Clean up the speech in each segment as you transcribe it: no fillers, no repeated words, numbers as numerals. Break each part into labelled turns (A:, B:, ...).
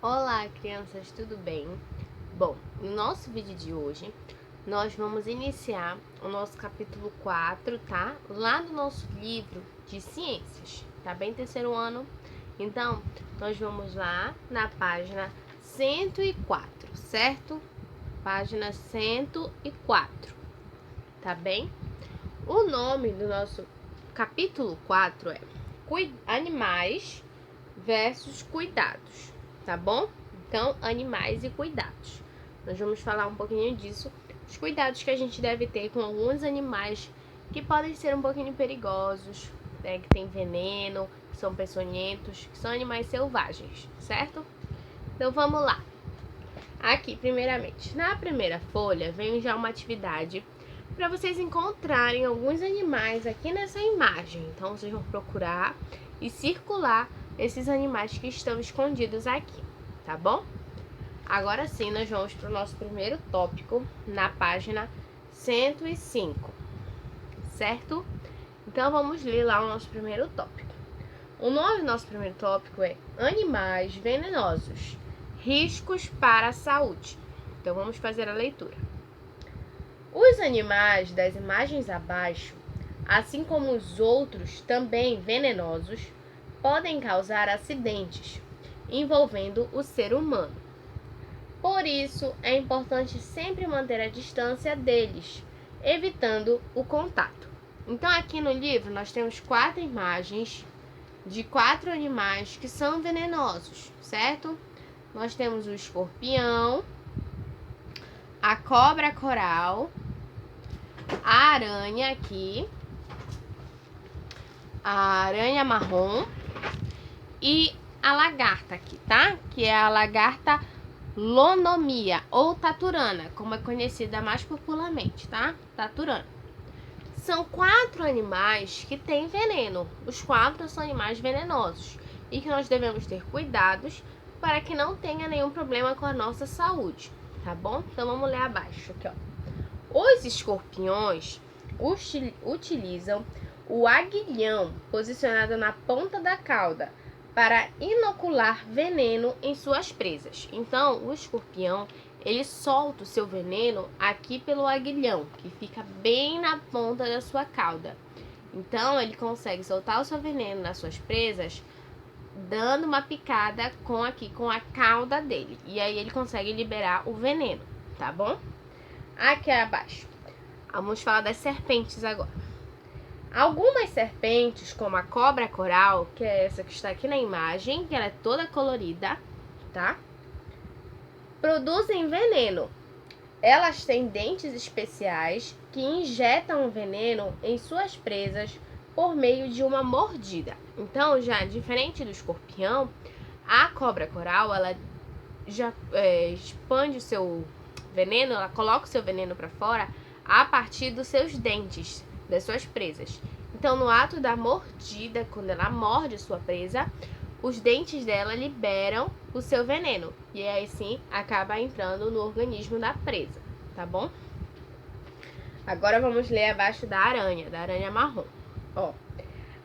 A: Olá, crianças, tudo bem? Bom, no nosso vídeo de hoje, nós vamos iniciar o nosso capítulo 4, tá? Lá no nosso livro de ciências, tá bem? Terceiro ano. Então, nós vamos lá na página 104, certo? Página 104, tá bem? O nome do nosso capítulo 4 é Animais versus Cuidados, tá bom? Então, animais e cuidados. Nós vamos falar um pouquinho disso, os cuidados que a gente deve ter com alguns animais que podem ser um pouquinho perigosos, né, que tem veneno, que são peçonhentos, que são animais selvagens, certo? Então, vamos lá. Aqui, primeiramente, na primeira folha, vem já uma atividade para vocês encontrarem alguns animais aqui nessa imagem. Então, vocês vão procurar e circular esses animais que estão escondidos aqui, tá bom? Agora sim, nós vamos para o nosso primeiro tópico na página 105, certo? Então, vamos ler lá o nosso primeiro tópico. O nome do nosso primeiro tópico é Animais venenosos, riscos para a saúde. Então, vamos fazer a leitura. Os animais das imagens abaixo, assim como os outros também venenosos, podem causar acidentes envolvendo o ser humano. Por isso, é importante sempre manter a distância deles, evitando o contato. Então, aqui no livro, nós temos 4 imagens de 4 animais que são venenosos, certo? Nós temos o escorpião, a cobra coral, a aranha aqui, a aranha marrom e a lagarta aqui, tá? Que é a lagarta lonomia ou taturana, como é conhecida mais popularmente, tá? Taturana. São 4 animais que têm veneno. Os 4 são animais venenosos e que nós devemos ter cuidados para que não tenha nenhum problema com a nossa saúde, tá bom? Então vamos ler abaixo aqui, ó. Os escorpiões utilizam o aguilhão posicionado na ponta da cauda para inocular veneno em suas presas. Então, o escorpião, ele solta o seu veneno aqui pelo aguilhão, que fica bem na ponta da sua cauda. Então, ele consegue soltar o seu veneno nas suas presas, dando uma picada com a cauda dele. E aí ele consegue liberar o veneno, tá bom? Aqui abaixo. Vamos falar das serpentes agora. Algumas serpentes, como a cobra coral, que é essa que está aqui na imagem, que ela é toda colorida, tá? Produzem veneno. Elas têm dentes especiais que injetam o veneno em suas presas por meio de uma mordida. Então, já diferente do escorpião, a cobra coral, ela já expande o seu veneno, ela coloca o seu veneno para fora a partir dos seus dentes, das suas presas. Então, no ato da mordida, quando ela morde sua presa, os dentes dela liberam o seu veneno. E aí sim acaba entrando no organismo da presa, tá bom? Agora vamos ler abaixo da aranha marrom. Ó,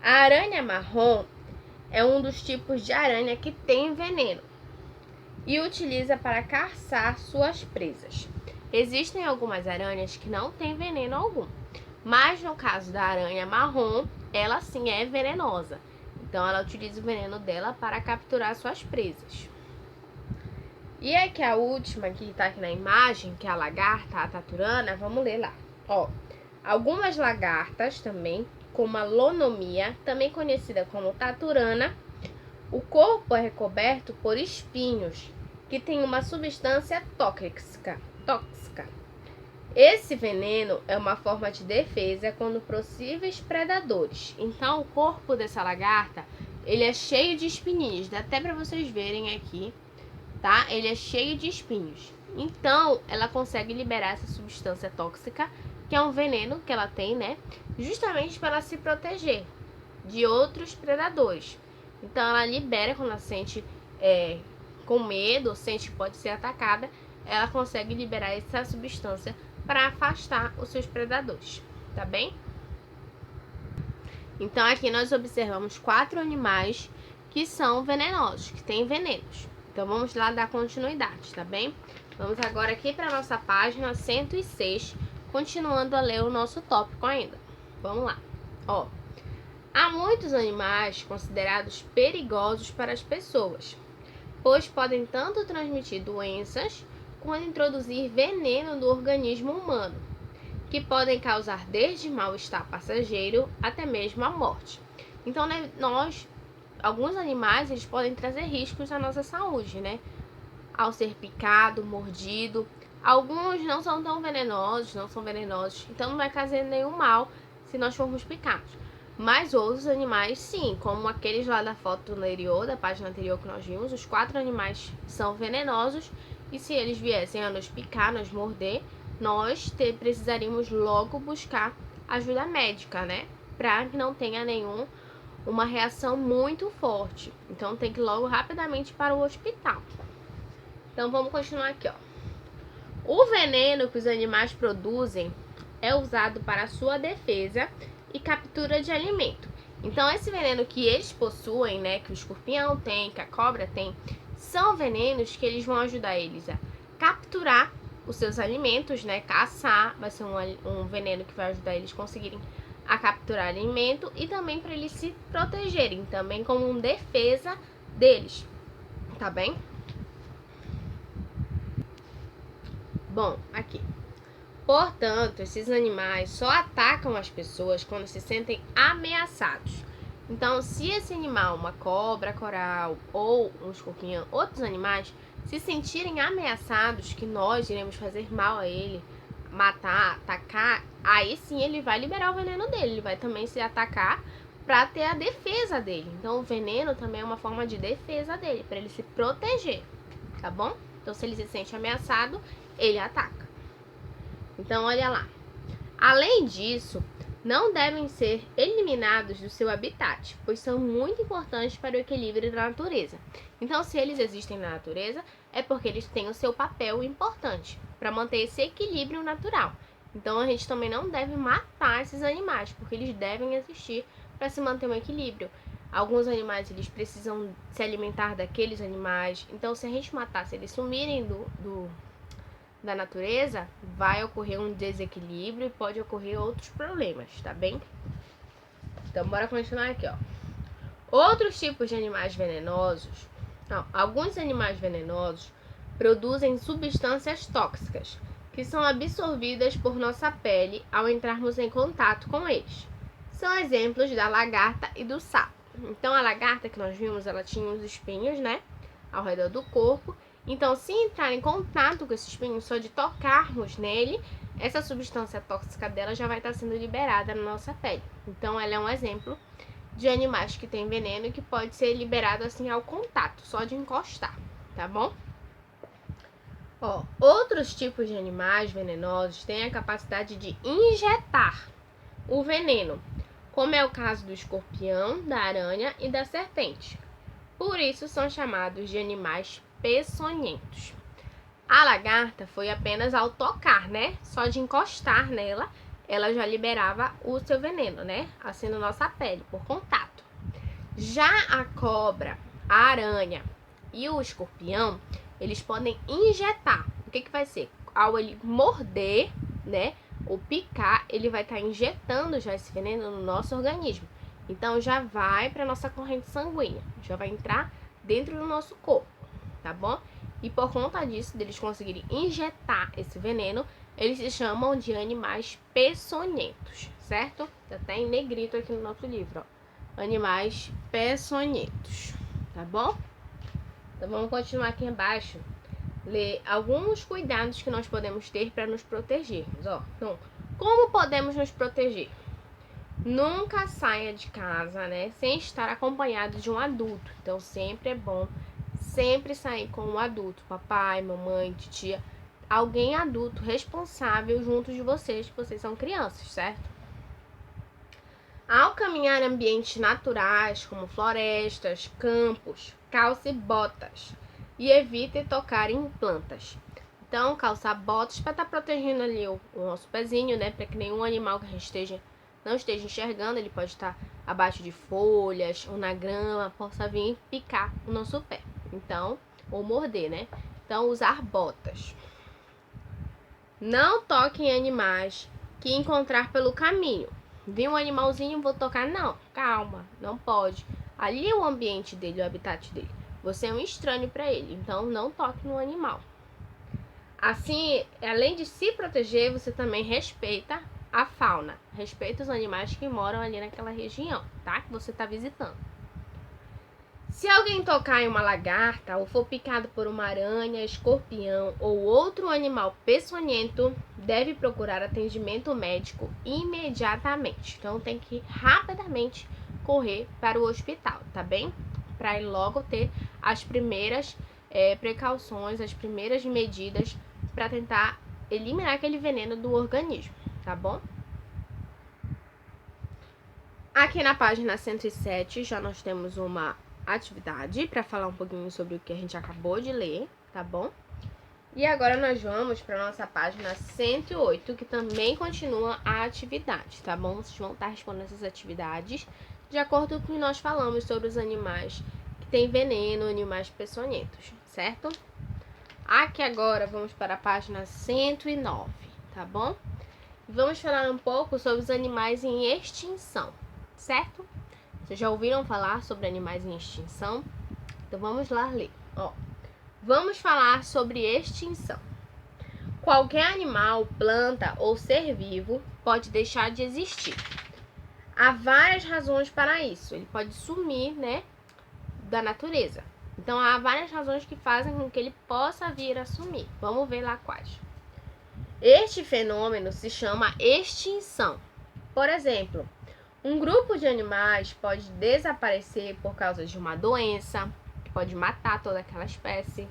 A: a aranha marrom é um dos tipos de aranha que tem veneno e utiliza para caçar suas presas. Existem algumas aranhas que não têm veneno algum, mas no caso da aranha marrom, ela sim é venenosa. Então ela utiliza o veneno dela para capturar suas presas. E aqui a última que está aqui na imagem, que é a lagarta, a taturana, vamos ler lá. Ó, algumas lagartas também, como a lonomia, também conhecida como taturana, o corpo é recoberto por espinhos, que tem uma substância tóxica. Esse veneno é uma forma de defesa contra possíveis predadores. Então, o corpo dessa lagarta, ele é cheio de espinhos. Dá até para vocês verem aqui, tá? Ele é cheio de espinhos. Então, ela consegue liberar essa substância tóxica, que é um veneno que ela tem, né? Justamente para ela se proteger de outros predadores. Então, ela libera quando ela sente com medo, ou sente que pode ser atacada, ela consegue liberar essa substância para afastar os seus predadores, tá bem? Então, aqui nós observamos 4 animais que são venenosos, que têm venenos. Então, vamos lá dar continuidade, tá bem? Vamos agora aqui para nossa página 106, continuando a ler o nosso tópico ainda. Vamos lá. Ó, há muitos animais considerados perigosos para as pessoas, pois podem tanto transmitir doenças quanto introduzir veneno no organismo humano, que podem causar desde mal-estar passageiro até mesmo a morte. Então, né, alguns animais, eles podem trazer riscos à nossa saúde, né? Ao ser picado, mordido. Alguns não são tão venenosos, então não vai fazer nenhum mal se nós formos picados. Mas outros animais, sim, como aqueles lá da foto anterior, da página anterior que nós vimos, os 4 animais são venenosos e se eles viessem a nos picar, nos morder, nós precisaríamos logo buscar ajuda médica, né? Para que não tenha uma reação muito forte. Então tem que ir logo rapidamente para o hospital. Então vamos continuar aqui, ó. O veneno que os animais produzem é usado para sua defesa e captura de alimento. Então esse veneno que eles possuem, né, que o escorpião tem, que a cobra tem, são venenos que eles vão ajudar eles a capturar os seus alimentos, né, caçar, vai ser um veneno que vai ajudar eles a conseguirem a capturar alimento e também para eles se protegerem, também como uma defesa deles, tá bem? Bom, aqui. Portanto, esses animais só atacam as pessoas quando se sentem ameaçados. Então, se esse animal, uma cobra coral ou um escorpião, outros animais, se sentirem ameaçados que nós iremos fazer mal a ele, matar, atacar, aí sim ele vai liberar o veneno dele, ele vai também se atacar para ter a defesa dele. Então, o veneno também é uma forma de defesa dele, para ele se proteger, tá bom? Então, se ele se sente ameaçado, ele ataca. Então, olha lá. Além disso, não devem ser eliminados do seu habitat, pois são muito importantes para o equilíbrio da natureza. Então, se eles existem na natureza, é porque eles têm o seu papel importante para manter esse equilíbrio natural. Então, a gente também não deve matar esses animais, porque eles devem existir para se manter um equilíbrio. Alguns animais, eles precisam se alimentar daqueles animais. Então, se a gente matar, se eles sumirem da natureza, vai ocorrer um desequilíbrio e pode ocorrer outros problemas, tá bem? Então, bora continuar aqui, ó. Outros tipos de animais venenosos. Alguns animais venenosos produzem substâncias tóxicas que são absorvidas por nossa pele ao entrarmos em contato com eles. São exemplos da lagarta e do sapo. Então, a lagarta que nós vimos, ela tinha uns espinhos, né, ao redor do corpo. Então, se entrar em contato com esse espinho, só de tocarmos nele, essa substância tóxica dela já vai estar sendo liberada na nossa pele. Então, ela é um exemplo de animais que tem veneno e que pode ser liberado assim ao contato, só de encostar, tá bom? Ó, outros tipos de animais venenosos têm a capacidade de injetar o veneno, como é o caso do escorpião, da aranha e da serpente. Por isso são chamados de animais peçonhentos. A lagarta foi apenas ao tocar, né? Só de encostar nela, ela já liberava o seu veneno, né? Assim na nossa pele, por contato. Já a cobra, a aranha e o escorpião, eles podem injetar. O que vai ser? Ao ele morder, né? Ou picar, ele vai estar injetando já esse veneno no nosso organismo. Então, já vai para nossa corrente sanguínea, já vai entrar dentro do nosso corpo, tá bom? E por conta disso, deles conseguirem injetar esse veneno, eles se chamam de animais peçonhentos, certo? Tá até em negrito aqui no nosso livro, ó. Animais peçonhentos, tá bom? Então, vamos continuar aqui embaixo. Ler alguns cuidados que nós podemos ter para nos protegermos, ó. Então, como podemos nos proteger? Nunca saia de casa, né, sem estar acompanhado de um adulto. Então, sempre é bom sempre sair com um adulto, papai, mamãe, titia, alguém adulto responsável junto de vocês, que vocês são crianças, certo? Ao caminhar em ambientes naturais, como florestas, campos, calce botas e evite tocar em plantas. Então, calçar botas para estar protegendo ali o nosso pezinho, né, para que nenhum animal que a gente não esteja enxergando, ele pode estar abaixo de folhas ou na grama, possa vir picar o nosso pé. Então, ou morder, né? Então, usar botas. Não toque em animais que encontrar pelo caminho. Vi um animalzinho, vou tocar? Não, calma, não pode. Ali é o ambiente dele, o habitat dele. Você é um estranho para ele, então não toque no animal. Assim, além de se proteger, você também respeita a fauna. Respeita os animais que moram ali naquela região, tá? Que você está visitando. Se alguém tocar em uma lagarta ou for picado por uma aranha, escorpião ou outro animal peçonhento, deve procurar atendimento médico imediatamente. Então tem que rapidamente correr para o hospital, tá bem? Para ir logo ter as primeiras precauções, as primeiras medidas para tentar eliminar aquele veneno do organismo, tá bom? Aqui na página 107 já nós temos uma atividade para falar um pouquinho sobre o que a gente acabou de ler, tá bom? E agora nós vamos para nossa página 108, que também continua a atividade, tá bom? Vocês vão estar respondendo essas atividades de acordo com o que nós falamos sobre os animais que têm veneno, animais peçonhentos, certo? Aqui agora vamos para a página 109, tá bom? Vamos falar um pouco sobre os animais em extinção, certo? Vocês já ouviram falar sobre animais em extinção? Então vamos lá ler. Vamos falar sobre extinção. Qualquer animal, planta ou ser vivo pode deixar de existir. Há várias razões para isso. Ele pode sumir, né, da natureza. Então há várias razões que fazem com que ele possa vir a sumir. Vamos ver lá quais. Este fenômeno se chama extinção. Por exemplo, um grupo de animais pode desaparecer por causa de uma doença, que pode matar toda aquela espécie,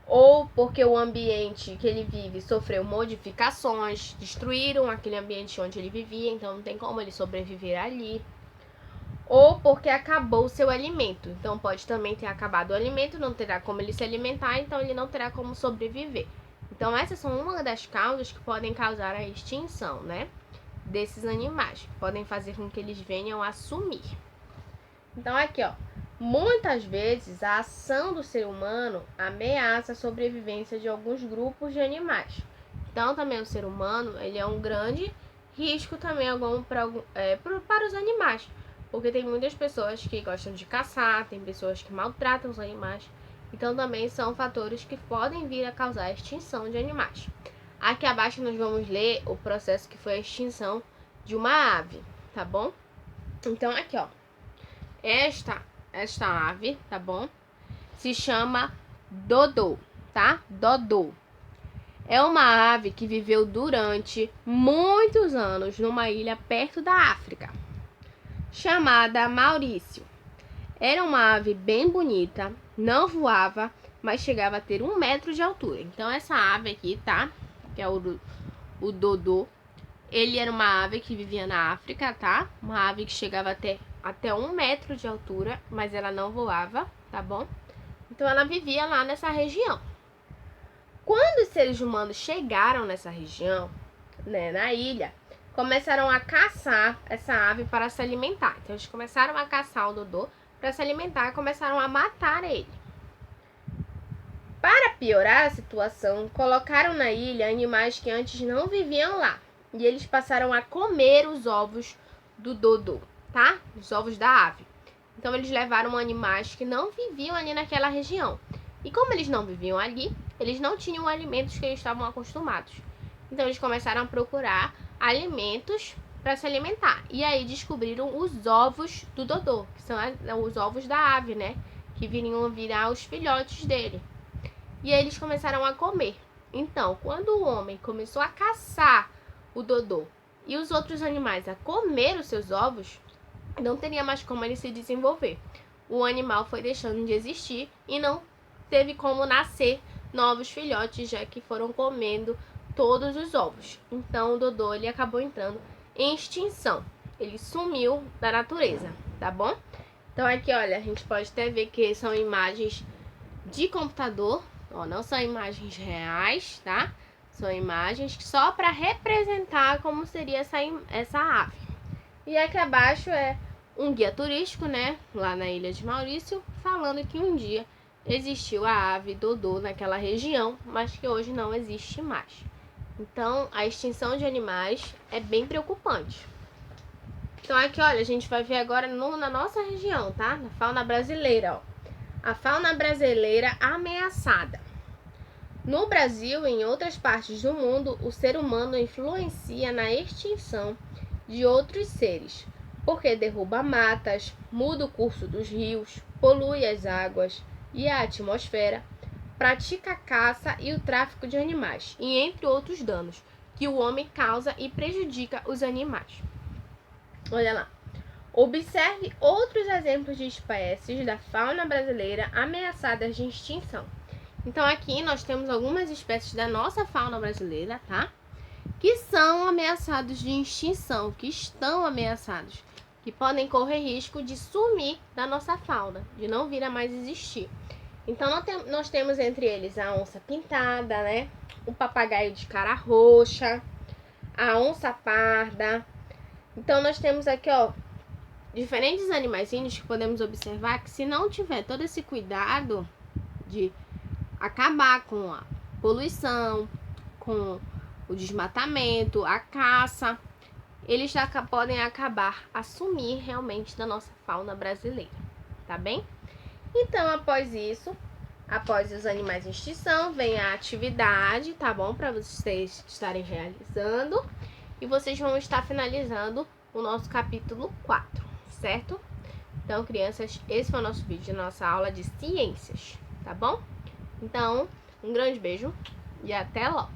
A: ou porque o ambiente que ele vive sofreu modificações, destruíram aquele ambiente onde ele vivia, então não tem como ele sobreviver ali, ou porque acabou o seu alimento. Então pode também ter acabado o alimento, não terá como ele se alimentar, então ele não terá como sobreviver. Então essas são uma das causas que podem causar a extinção, né, desses animais, que podem fazer com que eles venham a sumir. Então aqui, muitas vezes a ação do ser humano ameaça a sobrevivência de alguns grupos de animais. Então também o ser humano, ele é um grande risco também para os animais, porque tem muitas pessoas que gostam de caçar, tem pessoas que maltratam os animais. Então também são fatores que podem vir a causar a extinção de animais. Aqui abaixo nós vamos ler o processo que foi a extinção de uma ave, tá bom? Então aqui, esta ave, tá bom? Se chama dodô, tá? Dodô. É uma ave que viveu durante muitos anos numa ilha perto da África, chamada Maurício. Era uma ave bem bonita, não voava, mas chegava a ter 1 metro de altura. Então essa ave aqui, tá? Que é o dodô. Ele era uma ave que vivia na África, tá? Uma ave que chegava até 1 metro de altura, mas ela não voava, tá bom? Então ela vivia lá nessa região. Quando os seres humanos chegaram nessa região, né, na ilha, começaram a caçar essa ave para se alimentar. Então eles começaram a caçar o dodô para se alimentar e começaram a matar ele. Para piorar a situação, colocaram na ilha animais que antes não viviam lá. E eles passaram a comer os ovos do dodô, tá? Os ovos da ave. Então eles levaram animais que não viviam ali naquela região. E como eles não viviam ali, eles não tinham alimentos que eles estavam acostumados. Então eles começaram a procurar alimentos para se alimentar. E aí descobriram os ovos do dodô, que são os ovos da ave, né? Que viriam virar os filhotes dele. E aí eles começaram a comer. Então, quando o homem começou a caçar o dodô e os outros animais a comer os seus ovos, não teria mais como ele se desenvolver. O animal foi deixando de existir e não teve como nascer novos filhotes, já que foram comendo todos os ovos. Então o dodô ele acabou entrando em extinção. Ele sumiu da natureza, tá bom? Então aqui, olha, a gente pode até ver que são imagens de computador, não são imagens reais, tá? São imagens só para representar como seria essa ave. E aqui abaixo é um guia turístico, né? Lá na Ilha de Maurício, falando que um dia existiu a ave dodô naquela região, mas que hoje não existe mais. Então, a extinção de animais é bem preocupante. Então, aqui, olha, a gente vai ver agora na nossa região, tá? Na fauna brasileira, ó. A fauna brasileira ameaçada. No Brasil e em outras partes do mundo, o ser humano influencia na extinção de outros seres, porque derruba matas, muda o curso dos rios, polui as águas e a atmosfera, pratica a caça e o tráfico de animais, e entre outros danos que o homem causa e prejudica os animais. Olha lá. Observe outros exemplos de espécies da fauna brasileira ameaçadas de extinção. Então, aqui nós temos algumas espécies da nossa fauna brasileira, tá? Que são ameaçados de extinção, que estão ameaçados, que podem correr risco de sumir da nossa fauna, de não vir a mais existir. Então, nós temos entre eles a onça pintada, né? O papagaio de cara roxa, a onça parda. Então, nós temos aqui, ó, diferentes animaizinhos que podemos observar que, se não tiver todo esse cuidado de acabar com a poluição, com o desmatamento, a caça, eles já podem acabar a sumir realmente da nossa fauna brasileira, tá bem? Então, após isso, após os animais em extinção, vem a atividade, tá bom? Para vocês estarem realizando. E vocês vão estar finalizando o nosso capítulo 4, certo? Então, crianças, esse foi o nosso vídeo, nossa aula de ciências, tá bom? Então, um grande beijo e até logo!